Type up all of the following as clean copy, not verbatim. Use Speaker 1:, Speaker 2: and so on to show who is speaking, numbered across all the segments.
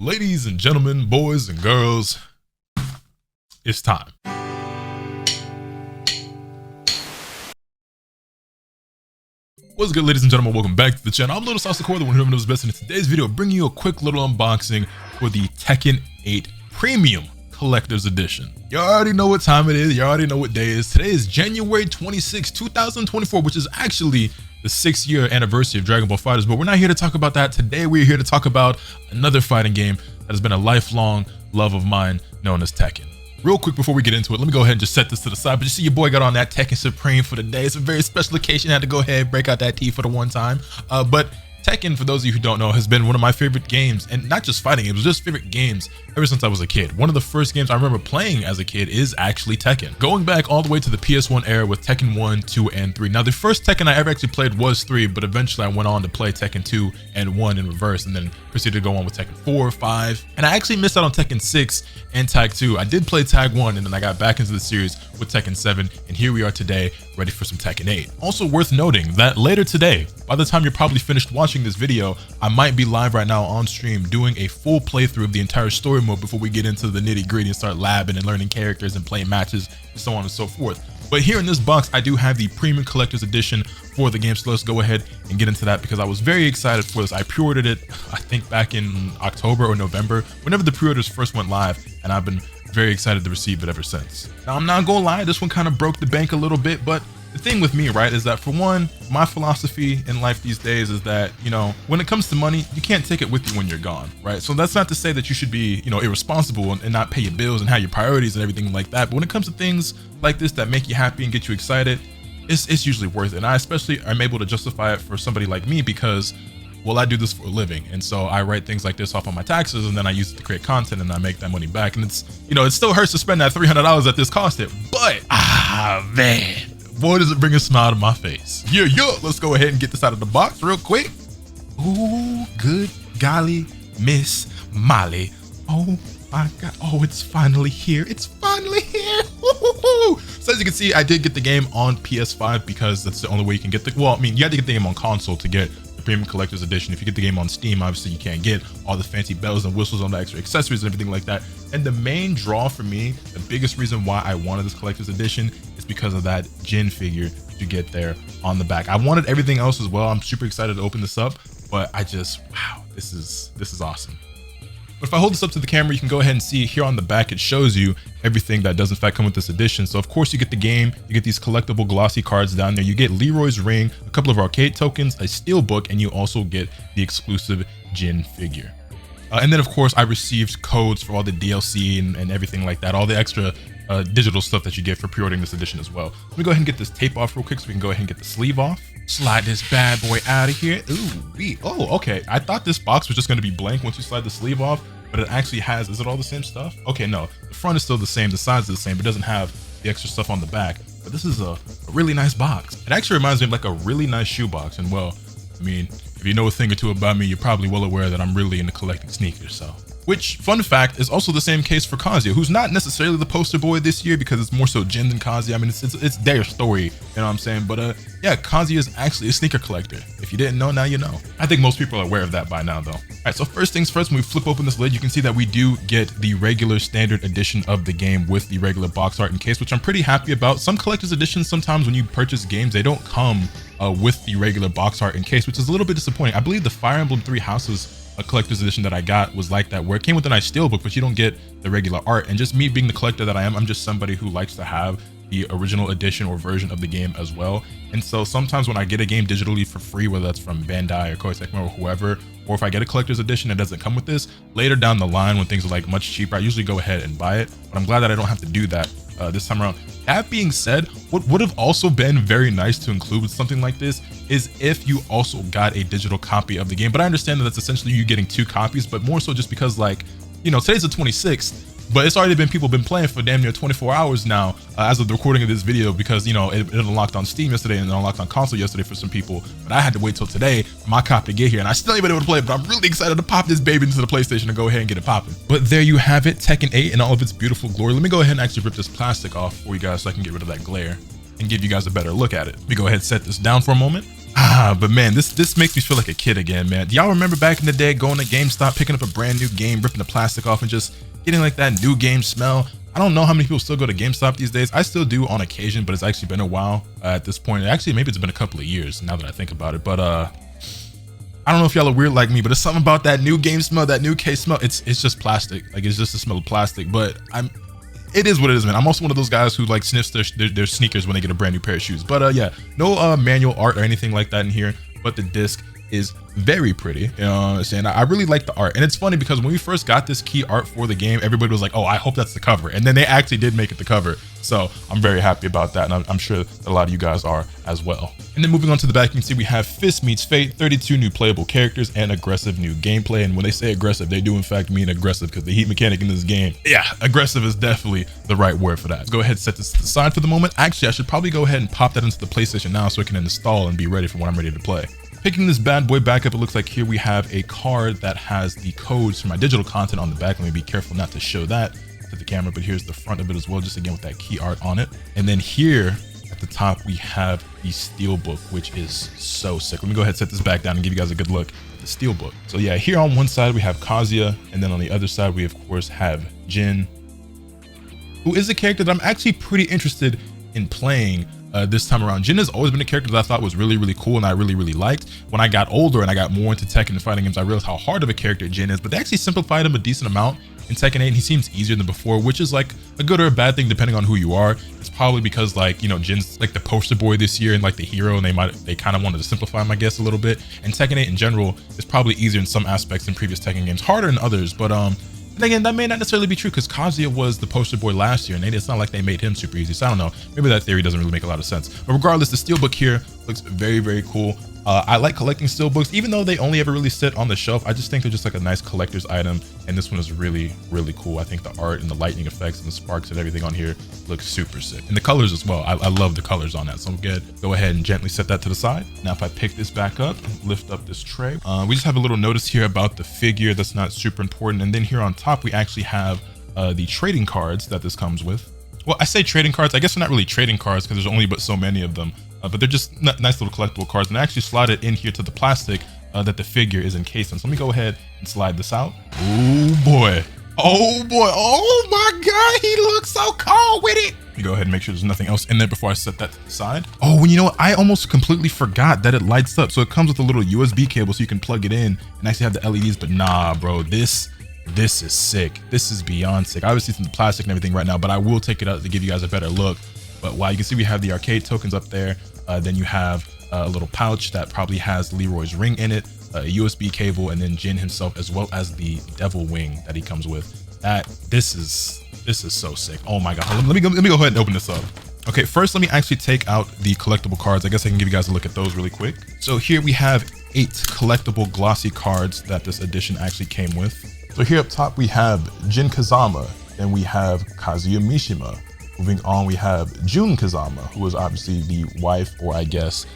Speaker 1: Ladies and gentlemen, boys and girls, it's time. What's good, ladies and gentlemen? Welcome back to the channel. I'm LotusAsakura, the one who knows best, and in today's video, bringing you a quick little unboxing for the Tekken 8 Premium Collector's Edition. You already know what time it is. You already know what day it is. Today is January 26, 2024, which is actually the 6th-year anniversary of Dragon Ball FighterZ, but we're not here to talk about that. Today, we're here to talk about another fighting game that has been a lifelong love of mine, known as Tekken. Real quick before we get into it, let me go ahead and just set this to the side. But you see your boy got on that Tekken Supreme for the day. It's a very special occasion. I had to go ahead and break out that tea for the one time. But Tekken, for those of you who don't know, has been one of my favorite games, and not just fighting games, just favorite games ever since I was a kid. One of the first games I remember playing as a kid is actually Tekken. Going back all the way to the PS1 era with Tekken 1, 2, and 3. Now, the first Tekken I ever actually played was 3, but eventually I went on to play Tekken 2 and 1 in reverse, and then proceeded to go on with Tekken 4, 5, and I actually missed out on Tekken 6 and Tag 2. I did play Tag 1, and then I got back into the series with Tekken 7, and here we are today, ready for some Tekken 8. Also worth noting that later today, by the time you're probably finished watching this video, I might be live right now on stream doing a full playthrough of the entire story mode before we get into the nitty-gritty and start labbing and learning characters and playing matches and so on and so forth. But here in this box, I do have the Premium Collector's Edition for the game, so let's go ahead and get into that because I was very excited for this. I pre-ordered it, I think back in October or November, whenever the pre-orders first went live, and I've been very excited to receive it ever since. Now, I'm not gonna lie, this one kind of broke the bank a little bit, but the thing with me, right, is that for one, my philosophy in life these days is that, you know, when it comes to money, you can't take it with you when you're gone, right? So that's not to say that you should be, you know, irresponsible and not pay your bills and have your priorities and everything like that. But when it comes to things like this that make you happy and get you excited, it's usually worth it. And I especially am able to justify it for somebody like me because, well, I do this for a living. And so I write things like this off on my taxes and then I use it to create content and I make that money back. And it's, you know, it still hurts to spend that $300 that this cost it, but, man, boy, does it bring a smile to my face. Yeah, let's go ahead and get this out of the box real quick. Ooh, good golly, Miss Molly. Oh my God, oh, it's finally here. It's finally here. So as you can see, I did get the game on PS5 because that's the only way you can get the, well, I mean, you had to get the game on console to get the Premium Collector's Edition. If you get the game on Steam, obviously you can't get all the fancy bells and whistles on the extra accessories and everything like that. And the main draw for me, the biggest reason why I wanted this Collector's Edition is because of that Jin figure you get there on the back. I wanted everything else as well. I'm super excited to open this up, but I just, wow, this is awesome. But if I hold this up to the camera, you can go ahead and see here on the back, it shows you everything that does in fact come with this edition. So of course you get the game, you get these collectible glossy cards down there, you get Leroy's ring, a couple of arcade tokens, a steel book, and you also get the exclusive Jin figure. And then of course I received codes for all the DLC and everything like that, all the extra digital stuff that you get for pre-ordering this edition as well. Let me go ahead and get this tape off real quick so we can go ahead and get the sleeve off. Slide this bad boy out of here. Ooh, oh, okay. I thought this box was just going to be blank once you slide the sleeve off, but it actually has, is it all the same stuff? Okay, no, the front is still the same, the sides are the same, but it doesn't have the extra stuff on the back. But this is a really nice box. It actually reminds me of like a really nice shoe box. And well, I mean, if you know a thing or two about me, you're probably well aware that I'm really into collecting sneakers, so. Which, fun fact, is also the same case for Kazuya, who's not necessarily the poster boy this year because it's more so Jin than Kazuya. I mean, it's their story, you know what I'm saying? But yeah, Kazuya is actually a sneaker collector. If you didn't know, now you know. I think most people are aware of that by now, though. All right, so first things first, when we flip open this lid, you can see that we do get the regular standard edition of the game with the regular box art and case, which I'm pretty happy about. Some collector's editions, sometimes when you purchase games, they don't come with the regular box art and case, which is a little bit disappointing. I believe the Fire Emblem 3 Houses a collector's edition that I got was like that, where it came with a nice steelbook, but you don't get the regular art. And just me being the collector that I am, I'm just somebody who likes to have the original edition or version of the game as well. And so sometimes when I get a game digitally for free, whether that's from Bandai or Koei Tecmo or whoever, or if I get a collector's edition that doesn't come with this, later down the line when things are like much cheaper, I usually go ahead and buy it. But I'm glad that I don't have to do that this time around. That being said, what would have also been very nice to include with something like this is if you also got a digital copy of the game. But I understand that that's essentially you getting 2 copies, but more so just because, like, you know, today's the 26th, but it's already been, people been playing for damn near 24 hours now as of the recording of this video, because, you know, it unlocked on Steam yesterday and it unlocked on console yesterday for some people, but I had to wait till today for my copy to get here, and I still ain't been able to play it, but I'm really excited to pop this baby into the PlayStation and go ahead and get it popping. But there you have it, Tekken 8 in all of its beautiful glory. Let me go ahead and actually rip this plastic off for you guys so I can get rid of that glare and give you guys a better look at it. Let me go ahead and set this down for a moment. But man, this makes me feel like a kid again, man. Do y'all remember back in the day going to GameStop, picking up a brand new game, ripping the plastic off, and just getting like that new game smell? I don't know how many people still go to GameStop these days. I still do on occasion, but it's actually been a while at this point. Actually, maybe it's been a couple of years now that I think about it. But I don't know if y'all are weird like me, but it's something about that new game smell, that new case smell. It's just plastic. Like, it's just the smell of plastic. But it is what it is, man. I'm also one of those guys who like sniffs their sneakers when they get a brand new pair of shoes. But yeah, no manual art or anything like that in here. But the disc is very pretty, you know what I'm saying? I really like the art, and it's funny because when we first got this key art for the game, everybody was like, oh, I hope that's the cover, and then they actually did make it the cover. So I'm very happy about that, and I'm sure that a lot of you guys are as well. And then moving on to the back, you can see we have Fist Meets Fate, 32 new playable characters, and aggressive new gameplay. And when they say aggressive, they do in fact mean aggressive, because the heat mechanic in this game, yeah, aggressive is definitely the right word for that. Let's go ahead and set this to the side for the moment. Actually, I should probably go ahead and pop that into the PlayStation now so it can install and be ready for when I'm ready to play. Picking this bad boy back up, it looks like here we have a card that has the codes for my digital content on the back. Let me be careful not to show that to the camera, but here's the front of it as well, just again with that key art on it. And then here at the top, we have the steelbook, which is so sick. Let me go ahead and set this back down and give you guys a good look at the steelbook. So yeah, here on one side, we have Kazuya, and then on the other side, we of course have Jin, who is a character that I'm actually pretty interested in playing this time around. Jin has always been a character that I thought was really, really cool and I really, really liked. When I got older and I got more into Tekken and fighting games, I realized how hard of a character Jin is, but they actually simplified him a decent amount in Tekken 8. He seems easier than before, which is like a good or a bad thing depending on who you are. It's probably because, like, you know, Jin's like the poster boy this year and like the hero, and they kind of wanted to simplify him, I guess, a little bit. And Tekken 8 in general is probably easier in some aspects than previous Tekken games, harder in others, but and again, that may not necessarily be true because Kazuya was the poster boy last year, and it's not like they made him super easy. So I don't know. Maybe that theory doesn't really make a lot of sense. But regardless, the steelbook here looks very, very cool. I like collecting steelbooks, even though they only ever really sit on the shelf. I just think they're just like a nice collector's item, and this one is really, really cool. I think the art and the lightning effects and the sparks and everything on here looks super sick, and the colors as well. I love the colors on that, so I'm good. Go ahead and gently set that to the side. Now, if I pick this back up and lift up this tray, we just have a little notice here about the figure that's not super important, and then here on top we actually have the trading cards that this comes with. Well, I say trading cards. I guess they're not really trading cards because there's only but so many of them. But they're just nice little collectible cards, and I actually slide it in here to the plastic that the figure is encased in. So let me go ahead and slide this out. Oh boy. Oh boy. Oh my God. He looks so cool with it. Let me go ahead and make sure there's nothing else in there before I set that to the side. Oh, and you know what? I almost completely forgot that it lights up. So it comes with a little USB cable so you can plug it in and actually have the LEDs. But nah, bro, this is sick. This is beyond sick. Obviously it's in the plastic and everything right now, but I will take it out to give you guys a better look. But wow, you can see we have the arcade tokens up there. Then you have a little pouch that probably has Leroy's ring in it, a USB cable, and then Jin himself, as well as the devil wing that he comes with. This is so sick. Oh my God. Let me go ahead and open this up. Okay, first let me actually take out the collectible cards. I guess I can give you guys a look at those really quick. So here we have 8 collectible glossy cards that this edition actually came with. So here up top we have Jin Kazama, and we have Kazuya Mishima. Moving on, we have Jun Kazama, who is obviously the wife, or I guess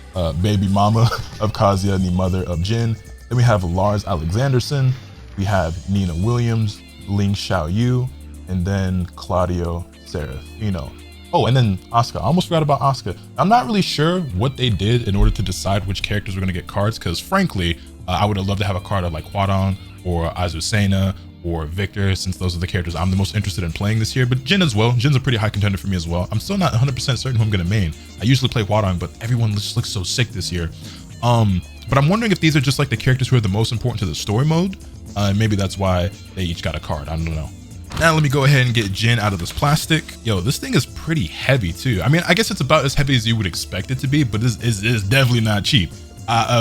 Speaker 1: baby mama of Kazuya and the mother of Jin. Then we have Lars Alexanderson, we have Nina Williams, Ling Xiaoyu, and then Claudio Serafino. Oh, and then Asuka. I almost forgot about Asuka. I'm not really sure what they did in order to decide which characters were going to get cards, because frankly, I would have loved to have a card of like Hwadong or Azucena or Victor, since those are the characters I'm the most interested in playing this year. But Jin as well. Jin's a pretty high contender for me as well. I'm still not 100% certain who I'm going to main. I usually play Hwadong, but everyone just looks so sick this year. But I'm wondering if these are just like the characters who are the most important to the story mode. Maybe that's why they each got a card. I don't know. Now let me go ahead and get Jin out of this plastic. Yo, this thing is pretty heavy too. I mean, I guess it's about as heavy as you would expect it to be, but it is definitely not cheap.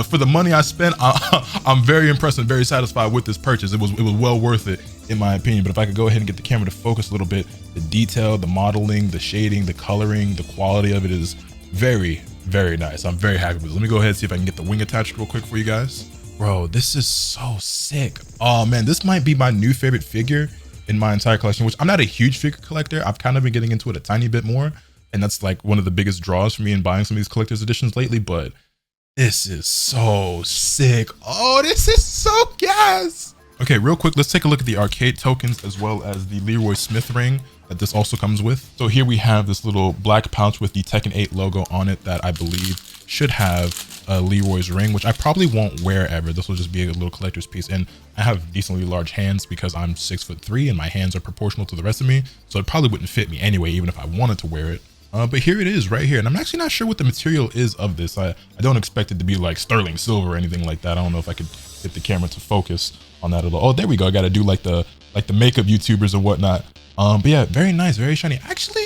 Speaker 1: For the money I spent, I'm very impressed and very satisfied with this purchase. It was well worth it in my opinion. But if I could go ahead and get the camera to focus a little bit, the detail, the modeling, the shading, the coloring, the quality of it is very, very nice. I'm very happy with it. Let me go ahead and see if I can get the wing attached real quick for you guys. Bro, this is so sick. Oh man, this might be my new favorite figure in my entire collection, which I'm not a huge figure collector. I've kind of been getting into it a tiny bit more, and that's like one of the biggest draws for me in buying some of these collector's editions lately. But this is so sick. Oh, this is so gas. Okay, real quick, let's take a look at the arcade tokens as well as the Leroy Smith ring that this also comes with. So here we have this little black pouch with the Tekken 8 logo on it that I believe should have Leroy's ring, which I probably won't wear ever. This will just be a little collector's piece. And I have decently large hands because I'm 6'3" and my hands are proportional to the rest of me. So it probably wouldn't fit me anyway, even if I wanted to wear it. But here it is right here. And I'm actually not sure what the material is of this. I don't expect it to be like sterling silver or anything like that. I don't know if I could get the camera to focus on that at all. Oh, there we go. I got to do like the makeup YouTubers and whatnot. But yeah, very nice, very shiny. Actually,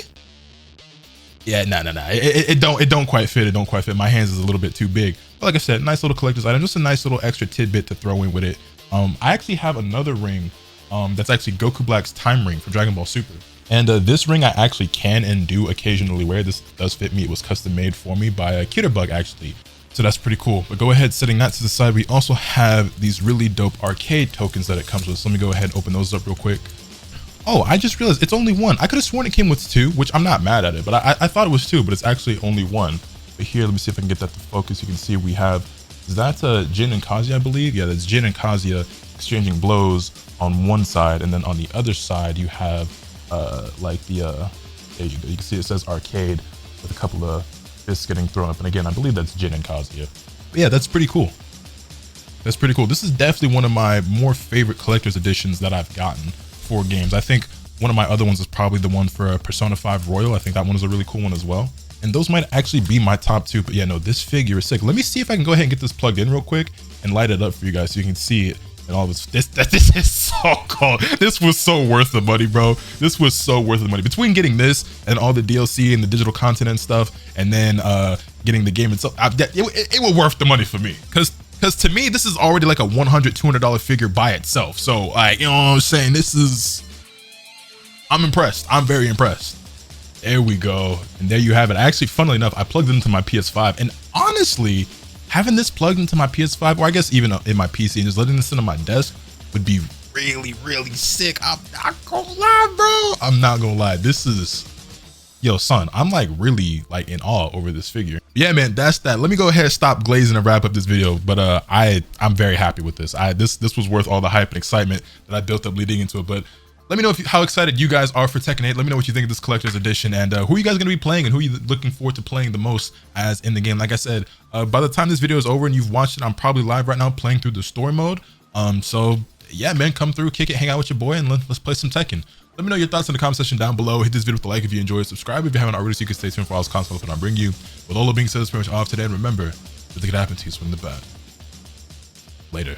Speaker 1: yeah, no. It don't quite fit. It don't quite fit. My hands is a little bit too big. But like I said, nice little collector's item. Just a nice little extra tidbit to throw in with it. I actually have another ring that's actually Goku Black's time ring for Dragon Ball Super. And this ring I actually can and do occasionally wear. This does fit me. It was custom made for me by Kitterbug actually. So that's pretty cool. But go ahead, setting that to the side. We also have these really dope arcade tokens that it comes with. So let me go ahead and open those up real quick. Oh, I just realized it's only one. I could have sworn it came with two, which I'm not mad at it, but I thought it was two, but it's actually only one. But here, let me see if I can get that to focus. You can see we have, is that Jin and Kazuya, I believe? Yeah, that's Jin and Kazuya exchanging blows on one side, and then on the other side, you have like the, there you go. You can see it says arcade with a couple of fists getting thrown up. And again, I believe that's Jin and Kazuya. But yeah, that's pretty cool. That's pretty cool. This is definitely one of my more favorite collector's editions that I've gotten for games. I think one of my other ones is probably the one for Persona 5 Royal. I think that one is a really cool one as well. And those might actually be my top two. But yeah, no, this figure is sick. Let me see if I can go ahead and get this plugged in real quick and light it up for you guys so you can see it. And all this is so cool. This was so worth the money, bro. This was so worth the money. Between getting this and all the DLC and the digital content and stuff, and then getting the game itself, it was worth the money for me. Because to me, this is already like a $100, $200 figure by itself. So like, you know what I'm saying? I'm impressed. I'm very impressed. There we go. And there you have it. Actually, funnily enough, I plugged it into my PS5, and honestly, having this plugged into my PS5, or I guess even in my PC, and just letting this sit on my desk would be really, really sick. I'm not gonna lie, bro. I'm not gonna lie. This is, yo, son, I'm like really like in awe over this figure. Yeah, man, that's that. Let me go ahead and stop glazing and wrap up this video. But I'm very happy with this. This was worth all the hype and excitement that I built up leading into it. But let me know how excited you guys are for Tekken 8. Let me know what you think of this collector's edition, and who are you guys going to be playing, and who are you looking forward to playing the most as in the game. Like I said, by the time this video is over and you've watched it, I'm probably live right now playing through the story mode. So yeah, man, come through, kick it, hang out with your boy, and let's play some Tekken. Let me know your thoughts in the comment section down below. Hit this video with a like if you enjoyed. Subscribe if you haven't already, so you can stay tuned for all this content I'll bring you. With all that being said, that's pretty much all of today. And remember, if it could happen to you, swing the bat. Later.